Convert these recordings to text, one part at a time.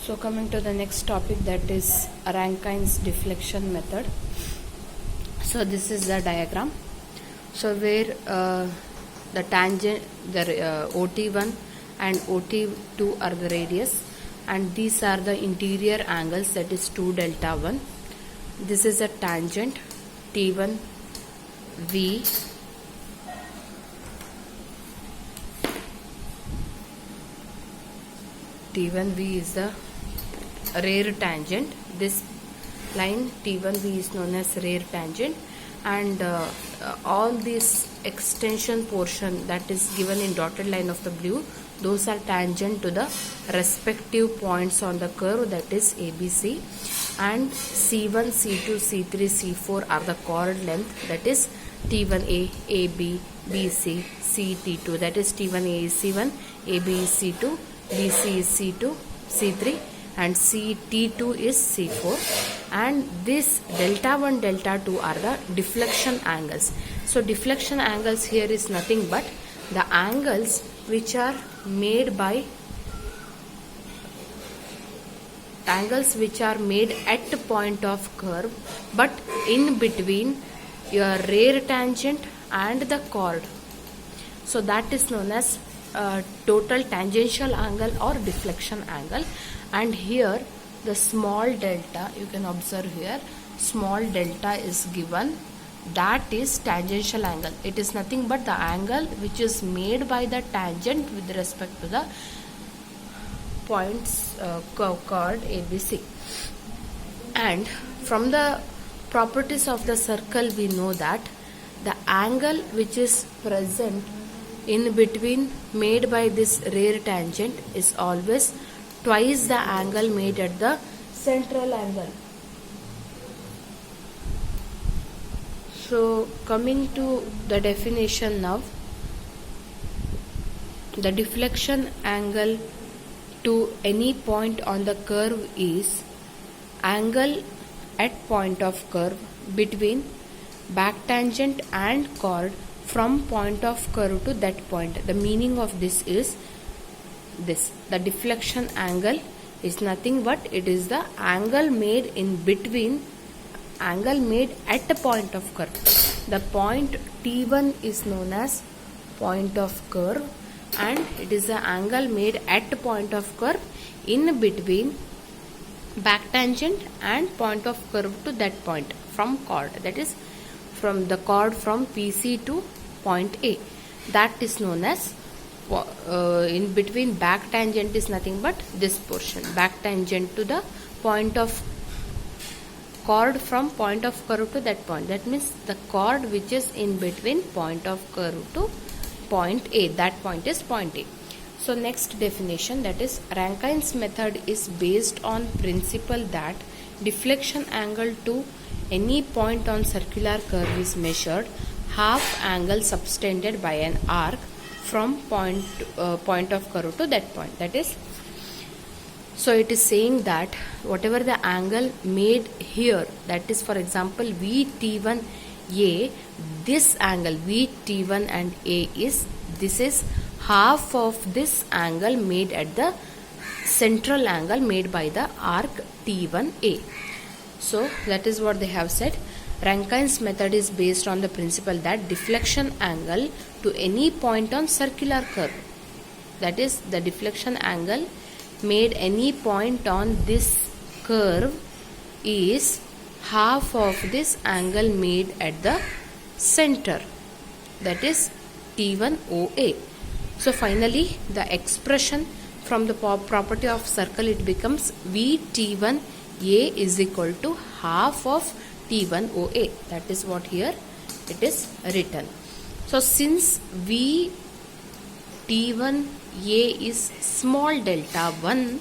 So coming to the next topic, that is Rankine's deflection method. So this is the diagram. So where the tangent, the OT1 and OT2 are the radius, and these are the interior angles, that is 2 delta 1. This is a tangent T1 V. T1V is the rear tangent. This line T1V is known as rear tangent, and all this extension portion that is given in dotted line of the blue, those are tangent to the respective points on the curve, that is ABC, and C1, C2, C3, C4 are the chord length, that is T1A, AB, BC, CT2, that is T1A is C1, AB is C2, BC is C2, C3, and CT2 is C4, and this delta 1, delta 2 are the deflection angles. So deflection angles here is nothing but the angles which are made at the point of curve, but in between your rear tangent and the chord. So that is known as total tangential angle or deflection angle. And here the small delta, you can observe here, small delta is given, that is tangential angle. It is nothing but the angle which is made by the tangent with respect to the points chord ABC. And from the properties of the circle, we know that the angle which is present in between made by this rear tangent is always twice the angle made at the central angle. So coming to the definition now, the deflection angle to any point on the curve is angle at point of curve between back tangent and chord from point of curve to that point. The meaning of this is this: the deflection angle is nothing but it is the angle made in between, angle made at the point of curve. The point T1 is known as point of curve, and it is the angle made at the point of curve in between back tangent and point of curve to that point from chord, that is from the chord from PC to point A. That is known as in between back tangent is nothing but this portion, back tangent to the point of chord from point of curve to that point. That means the chord which is in between point of curve to point A, that point is point A. So next definition, that is Rankine's method is based on principle that deflection angle to any point on circular curve is measured half angle subtended by an arc from point of curve to that point. That is, so it is saying that whatever the angle made here, that is for example VT1A, this angle VT1 and A is, this is half of this angle made at the central angle made by the arc T1A. So that is what they have said. Rankine's method is based on the principle that deflection angle to any point on circular curve, that is the deflection angle made any point on this curve, is half of this angle made at the center, that is T1OA. So finally the expression from the property of circle, it becomes VT1A is equal to half of T1OA. That is what here it is written. So since T1A is small delta 1,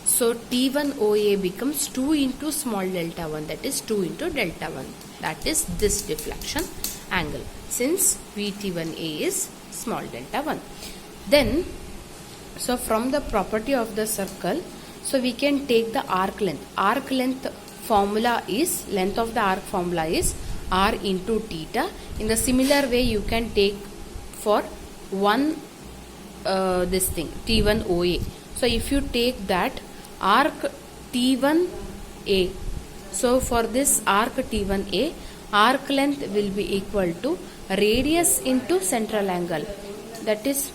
so T1OA becomes 2 into small delta 1, that is 2 into delta 1. That is this deflection angle, since VT1A is small delta 1. Then, so from the property of the circle, so we can take the arc length. Arc length formula is, length of the arc formula is r into theta. In the similar way you can take for one this thing T1OA. So if you take that arc T1A, so for this arc T1A, arc length will be equal to radius into central angle, that is